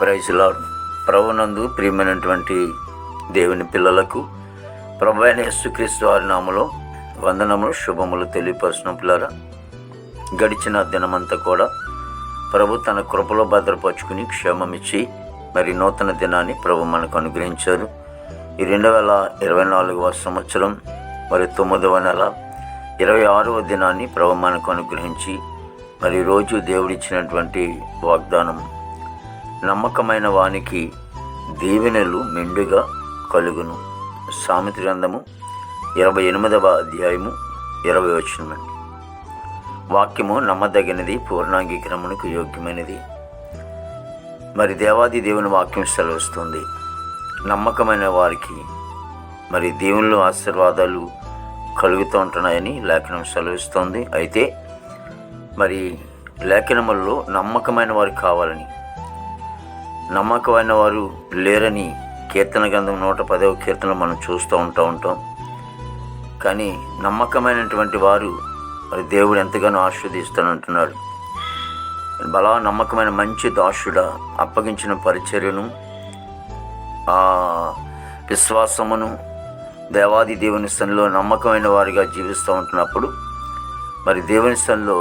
Praise lord. ప్రభునందు ప్రియమైనటువంటి దేవుని పిల్లలకు ప్రభు అయిన యేసుక్రీస్తు వారి నామములో వందనములు, శుభములు తెలియపరచిన పిల్లరా, గడిచిన దినమంతా కూడా ప్రభు తన కృపలో భద్రపరుచుకుని క్షేమమిచ్చి మరి నూతన దినాన్ని ప్రభు మనకు అనుగ్రహించారు. ఈ 2024వ సంవత్సరం మరి 9వ నెల 26వ దినాన్ని ప్రభు మనకు అనుగ్రహించి మరి రోజు దేవుడిచ్చినటువంటి వాగ్దానం, నమ్మకమైన వానికి దీవెనలు మెండుగా కలుగును. సామెత గ్రంథము 28వ అధ్యాయము 20వ వచనం. వాక్యము నమ్మదగినది, పూర్ణాంగీకరమునకు యోగ్యమైనది. మరి దేవాది దేవుని వాక్యం సెలవిస్తుంది, నమ్మకమైన వారికి మరి దేవునిలో ఆశీర్వాదాలు కలుగుతూ ఉంటున్నాయని లేఖనం సెలవిస్తుంది. అయితే మరి లేఖనములలో నమ్మకమైన వారు కావాలని, నమ్మకమైన వారు లేరని కీర్తన గ్రంథం 110వ కీర్తనలో మనం చూస్తూ ఉంటాం. కానీ నమ్మకమైనటువంటి వారు మరి దేవుడు ఎంతగానో ఆశీర్వదిస్తానంటున్నాడు. బలా నమ్మకమైన మంచి దాసుడా, అప్పగించిన పరిచర్యను విశ్వాసమును దేవాది దేవుని సన్నిలో నమ్మకమైన వారిగా జీవిస్తూ ఉంటున్నప్పుడు మరి దేవుని సన్నిలో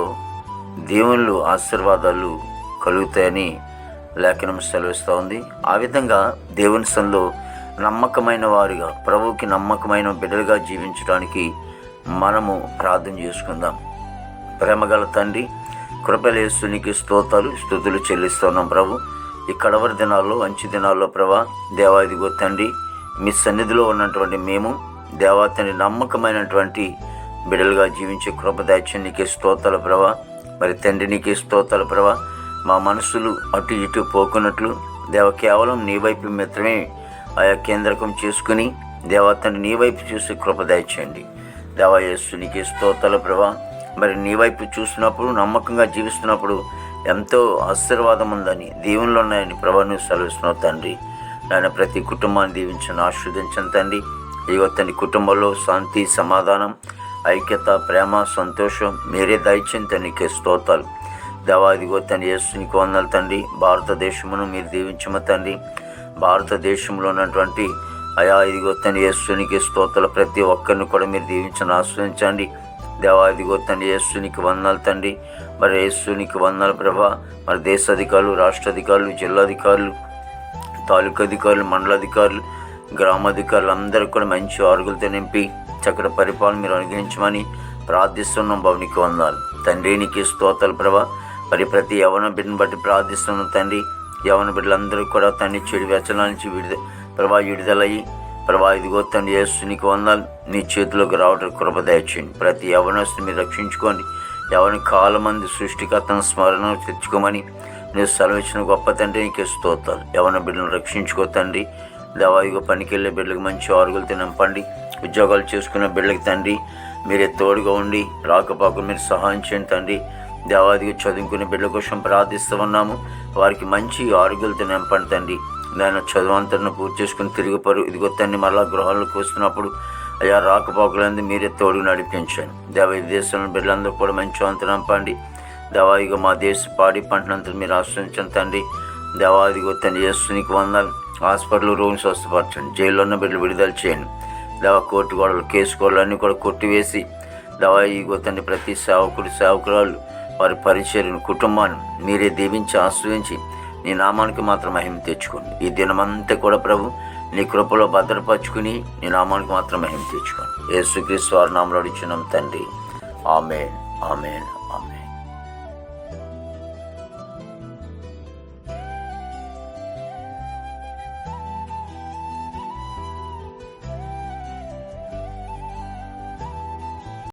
దేవుళ్ళు ఆశీర్వాదాలు కలుగుతాయని లేఖనం సెలవిస్తూ ఉంది. ఆ విధంగా దేవుని సన్నిలో నమ్మకమైన వారిగా, ప్రభువుకి నమ్మకమైన బిడ్డలుగా జీవించడానికి మనము ప్రార్థన చేసుకుందాం. ప్రేమగల తండ్రి, కృపల యేసునికి స్తుతులు చెల్లిస్తున్నాం ప్రభు. ఈ కడవరి దినాల్లో, మంచి దినాల్లో ప్రభా దేవా, ఇదిగో తండ్రి, మీ సన్నిధిలో ఉన్నటువంటి మేము దేవా తండ్రి నమ్మకమైనటువంటి బిడ్డలుగా జీవించే కృప దయచేయండి. నీకే స్తోత్రాలు ప్రభా. మరి తండ్రి నీకే స్తోత్రాలు ప్రభా. మా మనసులు అటు ఇటు పోకున్నట్లు దేవ కేవలం నీ వైపు మాత్రమే ఆయా కేంద్రకం చేసుకుని దేవా తండ్రి నీ వైపు చూసి కృప దయచేయండి. దేవా యేసు నీకే స్తోత్రాలు ప్రభా. మరి నీ వైపు చూసినప్పుడు, నమ్మకంగా జీవిస్తున్నప్పుడు ఎంతో ఆశీర్వాదం ఉందని, దీవెనలు ఉన్నాయని ప్రభా నువ్వు సెలవిస్తున్నావు తండ్రి. ఆయన ప్రతి కుటుంబాన్ని దీవించను, ఆశీర్వదించను తండ్రి. ఇదిగో తండ్రి, కుటుంబంలో శాంతి, సమాధానం, ఐక్యత, ప్రేమ, సంతోషం మీరే దయచేయండి. నీకే స్తోత్రాలు దేవా. ఇదిగో తండ్రి యేసు నీకు వందనాలు తండ్రి. భారతదేశమును మీరు దీవించమ తండ్రి. భారతదేశంలో ఉన్నటువంటి అయా ఇదిగో తండ్రి యేసు నీకే స్తోత్రాలు. ప్రతి ఒక్కరిని కూడా మీరు దీవించను, ఆశ్రయించండి దేవా. ఇదిగో తండ్రి యేసు నీకు వందనాలు తండ్రి. మరి యేసు నీకు వందనాలు ప్రభా. మరి దేశ అధికారులు, రాష్ట్ర అధికారులు, జిల్లాధికారులు, తాలూకా అధికారులు, మండలాధికారులు, గ్రామాధికారులు అందరూ కూడా మంచి ఆరుగులతో నింపి చక్కటి పరిపాలన మీరు అనుగ్రహించమని ప్రార్థిస్తున్నాం బాబు. నీకు వందనాలు తండ్రి. నీకు స్తోత్రాలు ప్రభా. మరి ప్రతి యవన బిడ్డను బట్టి ప్రార్థిస్తున్నాం తండ్రి. యవన బిడ్డలందరూ కూడా తండ్రి చెడు వ్యసనాల నుంచి విడుదలయ్యి ప్రభా ఇదిగో తండ్రి యేసు నీకు వందనాలు. నీ చేతిలోకి రావడానికి కృప దయచేయండి. ప్రతి యవనస్తుని మీరు రక్షించుకోండి. యవన కాలమంది సృష్టికర్తను స్మరణ తెచ్చుకోమని నేను సెలవిచ్చిన గొప్ప తండ్రి నీకే స్తోత్రాలు. యవన బిడ్డలను రక్షించుకో తండ్రి. దేవాయిగా పనికి వెళ్ళే బిడ్డలకు మంచి ఆరుగులతో నింపండి. ఉద్యోగాలు చేసుకున్న బిడ్డలకి తండ్రి మీరే తోడుగా ఉండి రాకపోకలు మీరు సహాయం చేయండి తండ్రి. దేవాదిగా చదువుకునే బిడ్డల కోసం ప్రార్థిస్తూ ఉన్నాము. వారికి మంచి ఆరుగులతో నింపండి తండ్రి. నేను చదువంతను పూర్తి చేసుకుని తిరిగిపోరు ఇదిగో తండ్రి మరలా గృహాలకు వస్తున్నప్పుడు అయ్యా రాకపోకలందు మీరే తోడుగా నడిపించండి. దేవ దేశంలో బిడ్డలందరూ కూడా మంచి వంతు నింపండి. దేవాదిగా మా దేశ పాడి పంటనంతా మీరు ఆశ్రయించండి తండ్రి. దేవాదిగో తండ్రి యేసు నీకు వందనాలు. హాస్పిటల్ రూమ్స్ స్వస్థపరచండి. జైల్లో ఉన్న బిడ్డలు విడుదల చేయండి. దేవ కోర్టు గోడలు, కేసు గోడలు అన్నీ కూడా కొట్టివేసి దేవా ఇగో తండ్రి ప్రతి సేవకురాలు వారి పరిచర్యను, కుటుంబాన్ని మీరే దీవించి ఆశ్రయించి నీ నామానికి మాత్రం మహిమ తెచ్చుకోండి. ఈ దినమంతా కూడా ప్రభు నీ కృపలో భద్రపరుచుకుని నీ నామానికి మాత్రం మహిమ తెచ్చుకోండి. యేసుక్రీస్తు వారి నామములో అడుగుచున్నాం తండ్రి. ఆమేన్, ఆమేన్.